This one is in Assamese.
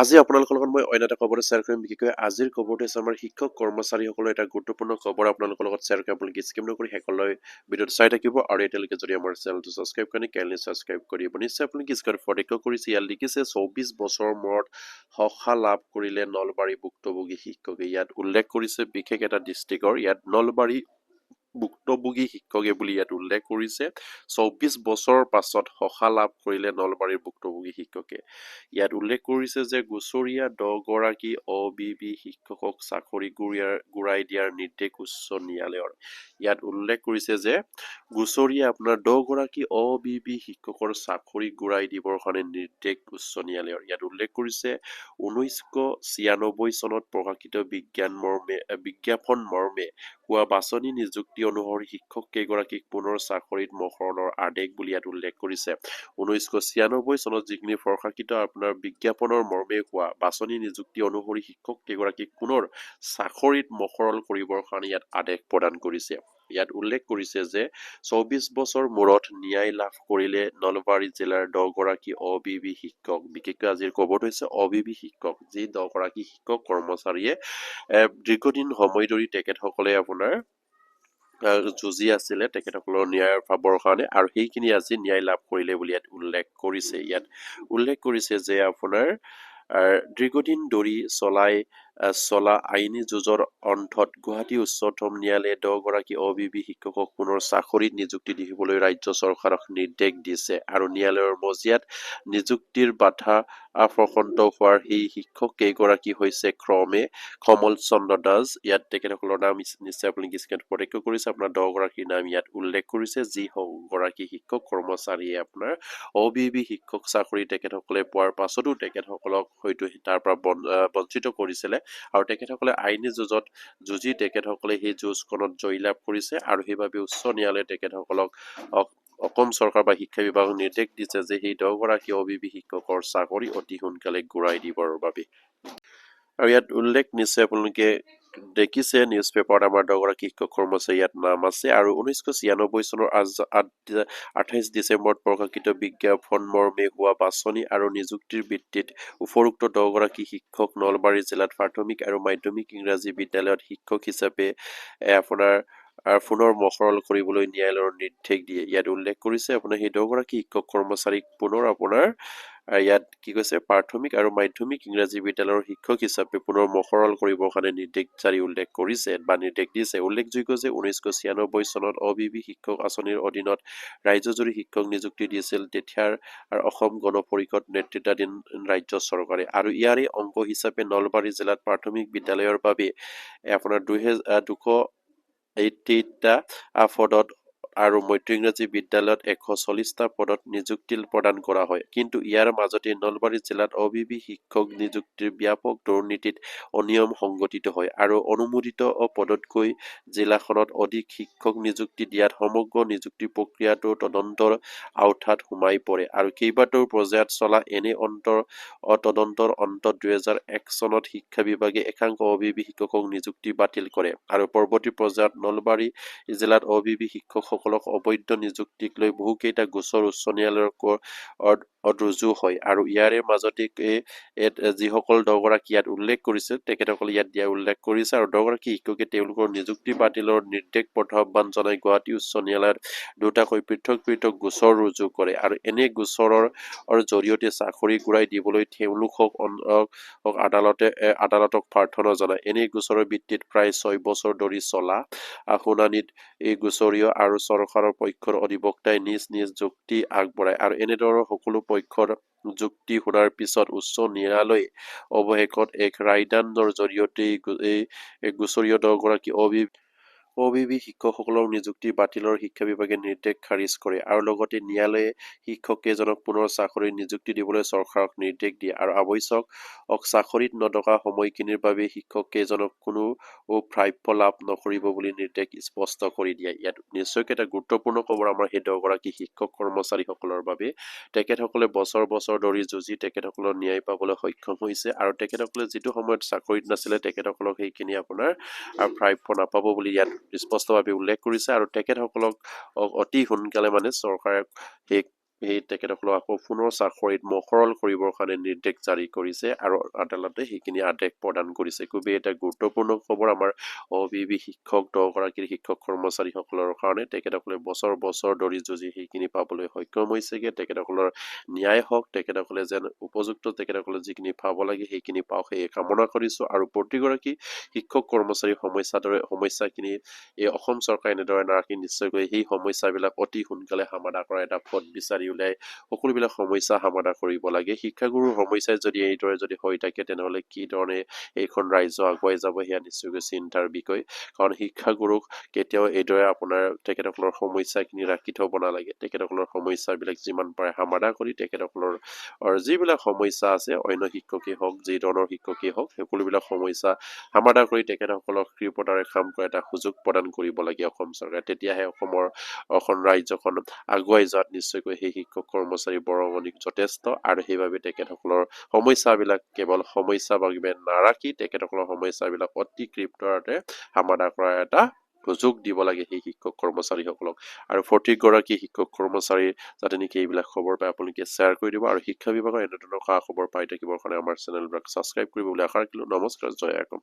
আজি আপোনালোকৰ লগত মই অন্য এটা খবৰ শ্বেয়াৰ কৰিম বিশেষকৈ আজিৰ খবৰটো হৈছে আমাৰ শিক্ষক কৰ্মচাৰীসকলৰ এটা গুৰুত্বপূৰ্ণ খবৰ আপোনালোকৰ লগত শ্বেয়াৰ কৰিম আপোনালোকে স্কিপ নকৰি শেষলৈ ভিডিঅ'টো চাই থাকিব আৰু এতিয়ালৈকে যদি আমাৰ চেনেলটো ছাবস্ক্ৰাইব কৰি কাইণ্ডলি ছাবস্ক্ৰাইব কৰিব নিশ্চয় আপোনালোকে স্ক্ৰীনত ফটো কৰিছে ইয়াত লিখিছে 24 বছৰৰ মূৰত সখা লাভ কৰিলে নলবাৰী ভুক্তভোগী শিক্ষকে ইয়াত উল্লেখ কৰিছে বিশেষ এটা ডিষ্ট্ৰিক্টৰ ইয়াত নলবাৰী ভুক্তভোগী শিক্ষকে বুলি ইয়াত উল্লেখ কৰিছে 24 বছৰৰ পাছত সখা লাভ কৰিলে নলবাৰীৰ ভুক্তভোগী শিক্ষকে ইয়াত উল্লেখ কৰিছে যে গুচৰীয়া 10 গৰাকী অবিবি শিক্ষকক চাকৰি গুৰাই দিয়াৰ নিৰ্দেশ উচ্চ ন্যায়ালয়ৰ ইয়াত উল্লেখ কৰিছে যে গুচৰীয়া আপোনাৰ 10 গৰাকী অবিবি শিক্ষকৰ চাকৰি গুৰাই দিবৰ কাৰণে নিৰ্দেশ উচ্চ ন্যায়ালয়ৰ ইয়াত উল্লেখ কৰিছে 1996 চনত প্ৰকাশিত বিজ্ঞাপন মৰ্মে হোৱা বাছনি নিযুক্তি অনুসৰি শিক্ষক কেইগৰাকীক পুনৰ চাকৰিত মহৰণৰ আদেশ বুলি ইয়াত উল্লেখ কৰিছে 1996 চনত যিখিনি প্ৰকাশিত আপোনাৰ বিজ্ঞাপনৰ মৰ্মে হোৱা বাছনি নিযুক্তি অনুসৰি শিক্ষক কেইগৰাকীক পুনৰ চাকৰিত মহৰল কৰিবৰ কাৰণে ইয়াত আদেশ প্ৰদান কৰিছে ইয়াত উল্লেখ কৰিছে যে 24 বছৰ মূৰত ন্যায় লাভ কৰিলে নলবাৰী জিলাৰ 10 গৰাকী অবিবি শিক্ষক বিশেষকৈ আজিৰ খবৰটো হৈছে অবিবি শিক্ষক যি 10 গৰাকী শিক্ষক কৰ্মচাৰীয়ে দীৰ্ঘদিন সময় ধৰি তেখেতসকলে আপোনাৰ যুঁজি আছিলে তেখেতসকলৰ ন্যায়ৰ পাবৰ কাৰণে আৰু সেইখিনি আজি ন্যায় লাভ কৰিলে বুলি ইয়াত উল্লেখ কৰিছে ইয়াত উল্লেখ কৰিছে যে আপোনাৰ দীৰ্ঘদিন ধৰি চলা আইনী যুঁজৰ অন্তত গুৱাহাটী উচ্চতম ন্যায়ালয়ে 10 গৰাকী অবিবি শিক্ষকক পুনৰ চাকৰিত নিযুক্তি দিবলৈ ৰাজ্য চৰকাৰক নিৰ্দেশ দিছে আৰু ন্যায়ালয়ৰ মজিয়াত নিযুক্তিৰ বাধা প্ৰকণ্ড হোৱাৰ সেই শিক্ষক কেইগৰাকী হৈছে ক্ৰমে কমল চন্দ্ৰ দাস ইয়াত তেখেতসকলৰ নাম নিশ্চয় আপোনালোকে স্ক্ৰীনত প্ৰত্যক্ষ কৰিছে আপোনাৰ 10 গৰাকীৰ নাম ইয়াত উল্লেখ কৰিছে যি গৰাকী শিক্ষক কৰ্মচাৰীয়ে আপোনাৰ অবিবি শিক্ষক চাকৰি তেখেতসকলে পোৱাৰ পাছতো তেখেতসকলক হয়তো তাৰ পৰা বঞ্চিত কৰিছিলে আৰু তেখেতসকলে আইনী যুঁজত যুঁজি তেখেতসকলে সেই যুঁজখনত জয়লাভ কৰিছে আৰু সেইবাবে উচ্চ ন্যায়ালয়ে তেখেতসকলক অসম চৰকাৰ বা শিক্ষা বিভাগক নিৰ্দেশ দিছে যে সেই 10 গৰাকী অবিবি শিক্ষকৰ চাকৰি অতি সোনকালে ঘূৰাই দিবৰ বাবে আৰু ইয়াত উল্লেখ নিশ্চয় আপোনালোকে দেখিছে নিউজ পেপাৰত আমাৰ 10 গৰাকী শিক্ষক কৰ্মচাৰী ইয়াত নাম আছে আৰু 1996 চনৰ 28 ডিচেম্বৰত প্ৰকাশিত বিজ্ঞাপন মৰ্মে হোৱা বাছনি আৰু নিযুক্তিৰ ভিত্তিত উপৰোক্ত 10 গৰাকী শিক্ষক নলবাৰী জিলাত প্ৰাথমিক আৰু মাধ্যমিক ইংৰাজী বিদ্যালয়ত শিক্ষক হিচাপে আপোনাৰ পুনৰ মহৰল কৰিবলৈ ন্যায়ালয়ৰ নিৰ্দেশ দিয়ে ইয়াত উল্লেখ কৰিছে আপোনাৰ সেই 10 গৰাকী শিক্ষক কৰ্মচাৰীক পুনৰ আপোনাৰ ইয়াত কি কৈছে প্ৰাথমিক আৰু মাধ্যমিক ইংৰাজী বিদ্যালয়ৰ শিক্ষক হিচাপে পুনৰ মহৰল কৰিবৰ কাৰণে নিৰ্দেশ জাৰি উল্লেখ কৰিছে বা নিৰ্দেশ দিছে উল্লেখযোগ্য যে 1996 চনত অবিবি শিক্ষক আঁচনিৰ অধীনত ৰাজ্যজুৰি শিক্ষক নিযুক্তি দিছিল তেতিয়াৰ অসম গণ পৰিষদ নেতৃত্বাধীন ৰাজ্য চৰকাৰে আৰু ইয়াৰে অংশ হিচাপে নলবাৰী জিলাত প্ৰাথমিক বিদ্যালয়ৰ বাবে আপোনাৰ 280টা পদত আৰু মধ্য ইংৰাজী বিদ্যালয়ত 140টা পদত নিযুক্তি প্ৰদান কৰা হয় কিন্তু ইয়াৰ মাজতে নলবাৰী জিলাত অবিবি শিক্ষক নিযুক্তিৰ ব্যাপক দুৰ্নীতিত অনিয়ম সংঘটিত হয় আৰু অনুমোদিত পদতকৈ জিলাখনত অধিক শিক্ষক নিযুক্তি দিয়াত সমগ্ৰ নিযুক্তি প্ৰক্ৰিয়াটো তদন্তৰ আওতাত সোমাই পৰে আৰু কেইবাটাও পৰ্যায়ত চলা এনে তদন্তৰ অন্তত 2001 চনত শিক্ষা বিভাগে একাংশ অবিবি শিক্ষকক নিযুক্তি বাতিল কৰে আৰু পৰৱৰ্তী পৰ্যায়ত নলবাৰী জিলাত অবিবি শিক্ষকসকলক অবৈধ নিযুক্তিক লৈ বহুকেইটা গোচৰ উচ্চ ন্যায়ালয়ৰ ৰুজু হয় আৰু ইয়াৰে মাজতে যিসকল 10 গৰাকী ইয়াত উল্লেখ কৰিছে তেখেতসকলে ইয়াত দিয়া উল্লেখ কৰিছে আৰু 10 গৰাকী শিক্ষকে তেওঁলোকৰ নিযুক্তি বাতিলৰ নিৰ্দেশ প্ৰত্যাহ্বান জনাই গুৱাহাটী উচ্চ ন্যায়ালয়ত দুটাকৈ পৃথক গোচৰ ৰুজু কৰে আৰু এনে গোচৰৰ জৰিয়তে চাকৰি ঘূৰাই দিবলৈ তেওঁলোকক আদালতক প্ৰাৰ্থনা জনায় এনে গোচৰৰ ভিত্তিত প্ৰায় 6 বছৰ ধৰি চলা শুনানিত এই গোচৰীয় আৰু চৰকাৰৰ পক্ষৰ অধিবক্তাই নিজ যুক্তি আগবঢ়ায় আৰু এনেদৰে সকলো পক্ষৰ যুক্তি শুনাৰ পিছত উচ্চ ন্যায়ালয়ে অৱশেষত এক ৰায়দানৰ জৰিয়তে এই গোচৰীয় 10 গৰাকী অবিবি শিক্ষকসকলৰ নিযুক্তি বাতিলৰ শিক্ষা বিভাগে নিৰ্দেশ খাৰিজ কৰে আৰু লগতে ন্যায়ালয়ে শিক্ষক কেইজনক পুনৰ চাকৰিত নিযুক্তি দিবলৈ চৰকাৰক নিৰ্দেশ দিয়ে আৰু আৱশ্যক চাকৰিত নথকা সময়খিনিৰ বাবে শিক্ষক কেইজনক কোনো প্ৰাপ্য লাভ নকৰিব বুলি নিৰ্দেশ স্পষ্ট কৰি দিয়ে ইয়াত নিশ্চয়কৈ এটা গুৰুত্বপূৰ্ণ খবৰ আমাৰ সেই 10 গৰাকী শিক্ষক কৰ্মচাৰীসকলৰ বাবে তেখেতসকলে বছৰ ধৰি যুঁজি তেখেতসকলৰ ন্যায় পাবলৈ সক্ষম হৈছে আৰু তেখেতসকলে যিটো সময়ত চাকৰিত নাছিলে তেখেতসকলক সেইখিনি আপোনাৰ প্ৰাপ্য নাপাব বুলি ইয়াত স্পষ্টভাৱে উল্লেখ কৰিছে আৰু তেখেতসকলক অতি সোনকালে মানে চৰকাৰে সেই সেই তেখেতসকলক আকৌ পুনৰ চাকৰিত মহৰল কৰিবৰ কাৰণে নিৰ্দেশ জাৰি কৰিছে আৰু আদালতে সেইখিনি আদেশ প্ৰদান কৰিছে। খুবেই এটা গুৰুত্বপূৰ্ণ খবৰ আমাৰ অবিবি শিক্ষক 10 গৰাকীৰ শিক্ষক কৰ্মচাৰীসকলৰ কাৰণে। তেখেতসকলে বছৰ বছৰ ধৰি যুঁজি সেইখিনি পাবলৈ সক্ষম হৈছেগে। তেখেতসকলৰ ন্যায় হওক, তেখেতসকলে যেন উপযুক্ত তেখেতসকলে যিখিনি পাব লাগে সেইখিনি পাওক, সেয়ে কামনা কৰিছো। আৰু প্ৰতিগৰাকী শিক্ষক কৰ্মচাৰীৰ সমস্যাখিনি এই অসম চৰকাৰে এনেদৰে নাৰাখি নিশ্চয়কৈ সেই সমস্যাবিলাক অতি সোনকালে সমাধান কৰা এটা পথ বিচাৰি উলিয়াই সকলোবিলাক সমস্যা সমাধান কৰিব লাগে। শিক্ষাগুৰুৰ সমস্যাই যদি এইদৰে যদি হৈ থাকে তেনেহলে কি ধৰণে এইখন ৰাজ্য আগুৱাই যাব সেয়া নিশ্চয়কৈ চিন্তাৰ বিষয়। কাৰণ শিক্ষাগুৰুক কেতিয়াও এইদৰে আপোনাৰ তেখেতসকলৰ সমস্যাখিনি ৰাখি থব নালাগে। তেখেতসকলৰ সমস্যাবিলাক যিমান পাৰে সমাধান কৰি তেখেতসকলৰ যিবিলাক সমস্যা আছে, অন্য শিক্ষকেই হওক, যি ধৰণৰ শিক্ষকেই হওক, সকলোবিলাক সমস্যা সমাধান কৰি তেখেতসকলক কৃপতাৰে কাম কৰা এটা সুযোগ প্ৰদান কৰিব লাগে অসম চৰকাৰে। তেতিয়াহে অসম ৰাজ্যখন আগুৱাই যোৱাত নিশ্চয়কৈ সেই শিক্ষক কৰ্মচাৰী বৰঙণি যথেষ্ট। আৰু সেইবাবে তেখেতসকলৰ সমস্যাবিলাক কেৱল সমস্যা ভাবে নাৰাখি তেখেতসকলৰ সমস্যাবিলাক অতি কৃপতাৰে সমাধান কৰাৰ এটা সুযোগ দিব লাগে সেই শিক্ষক কৰ্মচাৰীসকলক। আৰু প্ৰতিগৰাকী শিক্ষক কৰ্মচাৰী যাতে নেকি এইবিলাক খবৰ পাই আপোনালোকে শ্বেয়াৰ কৰি দিব। আৰু শিক্ষা বিভাগৰ এনেধৰণৰ খা খবৰ পাই থাকিবৰ কাৰণে আমাৰ চেনেলবিলাক ছাবস্ক্ৰাইব কৰিব বুলি আশা ৰাখিলো। নমস্কাৰ, জয় অসম।